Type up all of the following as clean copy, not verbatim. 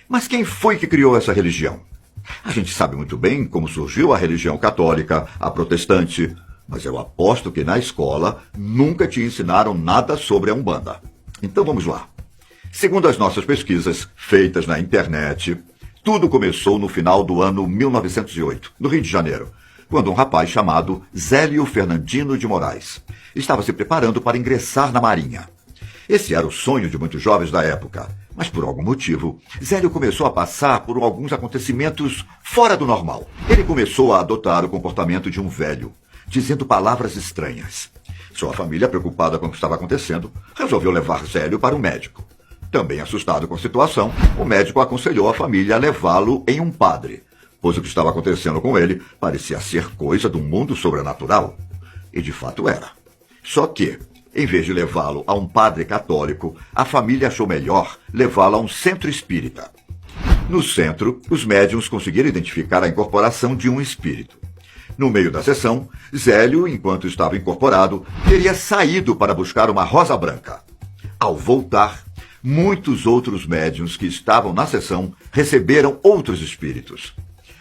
Mas quem foi que criou essa religião? A gente sabe muito bem como surgiu a religião católica, a protestante, mas eu aposto que na escola nunca te ensinaram nada sobre a Umbanda. Então vamos lá. Segundo as nossas pesquisas, feitas na internet, tudo começou no final do ano 1908, no Rio de Janeiro, quando um rapaz chamado Zélio Fernandino de Moraes estava se preparando para ingressar na Marinha. Esse era o sonho de muitos jovens da época, mas por algum motivo, Zélio começou a passar por alguns acontecimentos fora do normal. Ele começou a adotar o comportamento de um velho, dizendo palavras estranhas. Sua família, preocupada com o que estava acontecendo, resolveu levar Zélio para um médico. Também assustado com a situação, o médico aconselhou a família a levá-lo em um padre, pois o que estava acontecendo com ele parecia ser coisa do mundo sobrenatural. E de fato era. Só que, em vez de levá-lo a um padre católico, a família achou melhor levá-lo a um centro espírita. No centro, os médiuns conseguiram identificar a incorporação de um espírito. No meio da sessão, Zélio, enquanto estava incorporado, teria saído para buscar uma rosa branca. Ao voltar, muitos outros médiuns que estavam na sessão receberam outros espíritos.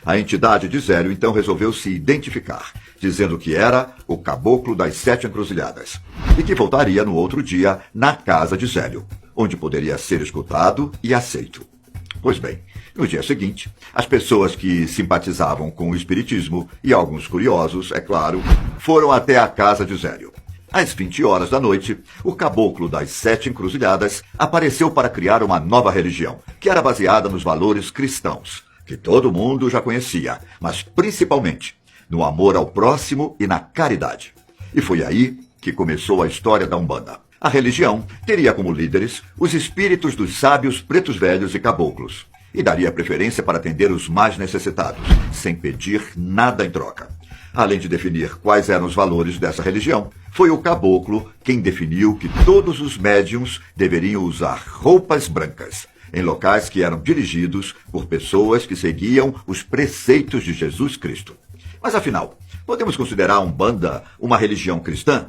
A entidade de Zélio então resolveu se identificar, dizendo que era o Caboclo das Sete Encruzilhadas e que voltaria no outro dia na casa de Zélio, onde poderia ser escutado e aceito. Pois bem, no dia seguinte, as pessoas que simpatizavam com o espiritismo e alguns curiosos, é claro, foram até a casa de Zélio. Às 20 horas da noite, o Caboclo das Sete Encruzilhadas apareceu para criar uma nova religião, que era baseada nos valores cristãos, que todo mundo já conhecia, mas principalmente no amor ao próximo e na caridade. E foi aí que começou a história da Umbanda. A religião teria como líderes os espíritos dos sábios pretos velhos e caboclos, e daria preferência para atender os mais necessitados, sem pedir nada em troca. Além de definir quais eram os valores dessa religião, foi o caboclo quem definiu que todos os médiuns deveriam usar roupas brancas, em locais que eram dirigidos por pessoas que seguiam os preceitos de Jesus Cristo. Mas afinal, podemos considerar a Umbanda uma religião cristã?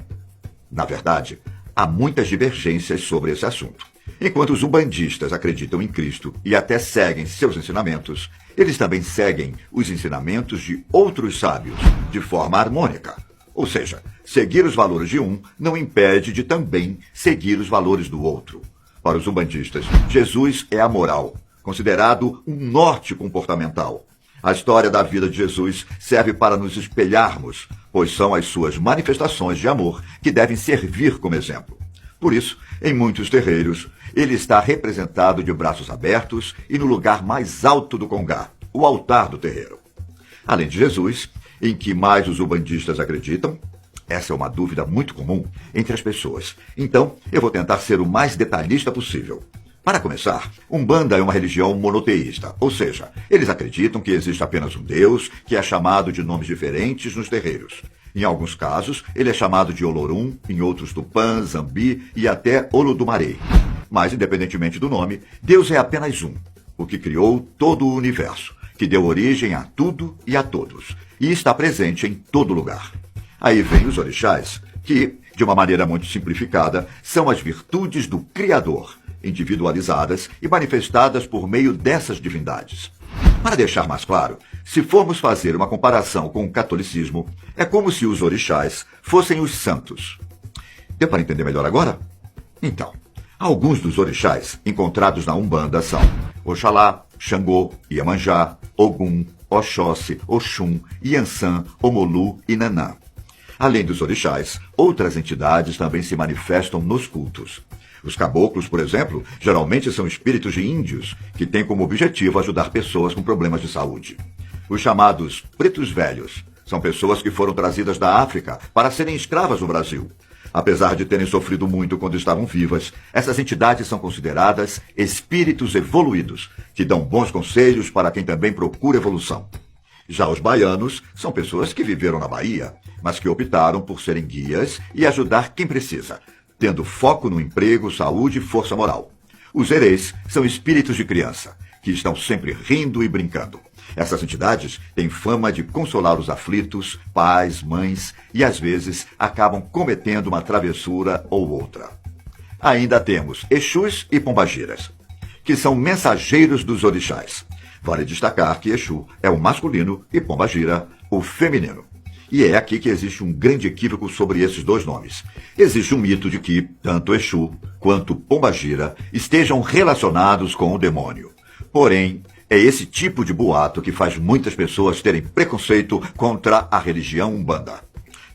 Na verdade, há muitas divergências sobre esse assunto. Enquanto os umbandistas acreditam em Cristo e até seguem seus ensinamentos, eles também seguem os ensinamentos de outros sábios, de forma harmônica. Ou seja, seguir os valores de um não impede de também seguir os valores do outro. Para os umbandistas, Jesus é a moral, considerado um norte comportamental. A história da vida de Jesus serve para nos espelharmos, pois são as suas manifestações de amor que devem servir como exemplo. Por isso, em muitos terreiros, ele está representado de braços abertos e no lugar mais alto do congá, o altar do terreiro. Além de Jesus, em que mais os umbandistas acreditam? Essa é uma dúvida muito comum entre as pessoas. Então, eu vou tentar ser o mais detalhista possível. Para começar, Umbanda é uma religião monoteísta, ou seja, eles acreditam que existe apenas um Deus, que é chamado de nomes diferentes nos terreiros. Em alguns casos, ele é chamado de Olorum, em outros Tupã, Zambi e até Olodumare. Mas, independentemente do nome, Deus é apenas um, o que criou todo o universo, que deu origem a tudo e a todos, e está presente em todo lugar. Aí vem os orixás, que, de uma maneira muito simplificada, são as virtudes do Criador, individualizadas e manifestadas por meio dessas divindades. Para deixar mais claro, se formos fazer uma comparação com o catolicismo, é como se os orixás fossem os santos. Deu para entender melhor agora? Então, alguns dos orixás encontrados na Umbanda são Oxalá, Xangô, Iemanjá, Ogum, Oxóssi, Oxum, Iansã, Omolu e Nanã. Além dos orixás, outras entidades também se manifestam nos cultos. Os caboclos, por exemplo, geralmente são espíritos de índios que têm como objetivo ajudar pessoas com problemas de saúde. Os chamados pretos velhos são pessoas que foram trazidas da África para serem escravas no Brasil. Apesar de terem sofrido muito quando estavam vivas, essas entidades são consideradas espíritos evoluídos, que dão bons conselhos para quem também procura evolução. Já os baianos são pessoas que viveram na Bahia, mas que optaram por serem guias e ajudar quem precisa, tendo foco no emprego, saúde e força moral. Os herês são espíritos de criança, que estão sempre rindo e brincando. Essas entidades têm fama de consolar os aflitos, pais, mães, e às vezes acabam cometendo uma travessura ou outra. Ainda temos Exus e Pombagiras, que são mensageiros dos orixás. Vale destacar que Exu é o masculino e Pombagira o feminino. E é aqui que existe um grande equívoco sobre esses dois nomes. Existe um mito de que tanto Exu quanto Pombagira estejam relacionados com o demônio. Porém, é esse tipo de boato que faz muitas pessoas terem preconceito contra a religião Umbanda.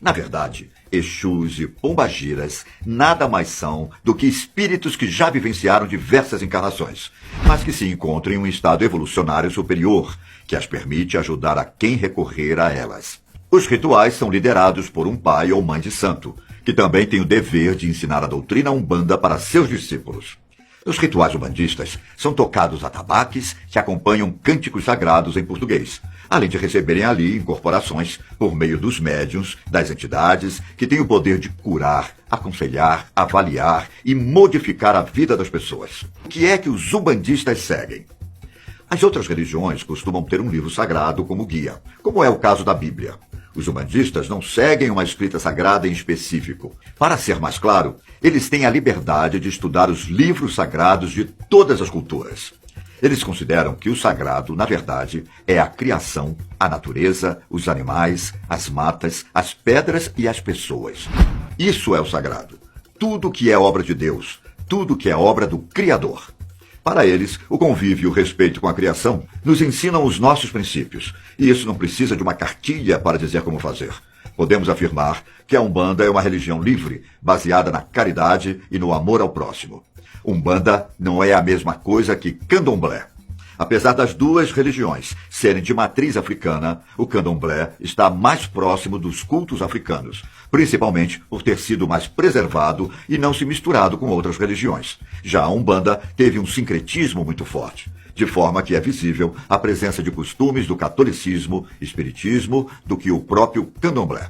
Na verdade, Exus e Pombagiras nada mais são do que espíritos que já vivenciaram diversas encarnações, mas que se encontram em um estado evolucionário superior, que as permite ajudar a quem recorrer a elas. Os rituais são liderados por um pai ou mãe de santo, que também tem o dever de ensinar a doutrina Umbanda para seus discípulos. Os rituais umbandistas são tocados atabaques que acompanham cânticos sagrados em português, além de receberem ali incorporações por meio dos médiuns, das entidades que têm o poder de curar, aconselhar, avaliar e modificar a vida das pessoas. O que é que os umbandistas seguem? As outras religiões costumam ter um livro sagrado como guia, como é o caso da Bíblia. Os umbandistas não seguem uma escrita sagrada em específico. Para ser mais claro, eles têm a liberdade de estudar os livros sagrados de todas as culturas. Eles consideram que o sagrado, na verdade, é a criação, a natureza, os animais, as matas, as pedras e as pessoas. Isso é o sagrado. Tudo que é obra de Deus, tudo que é obra do Criador. Para eles, o convívio e o respeito com a criação nos ensinam os nossos princípios, e isso não precisa de uma cartilha para dizer como fazer. Podemos afirmar que a Umbanda é uma religião livre, baseada na caridade e no amor ao próximo. Umbanda não é a mesma coisa que Candomblé. Apesar das duas religiões serem de matriz africana, o Candomblé está mais próximo dos cultos africanos, principalmente por ter sido mais preservado e não se misturado com outras religiões. Já a Umbanda teve um sincretismo muito forte, de forma que é visível a presença de costumes do catolicismo, espiritismo, do que o próprio Candomblé.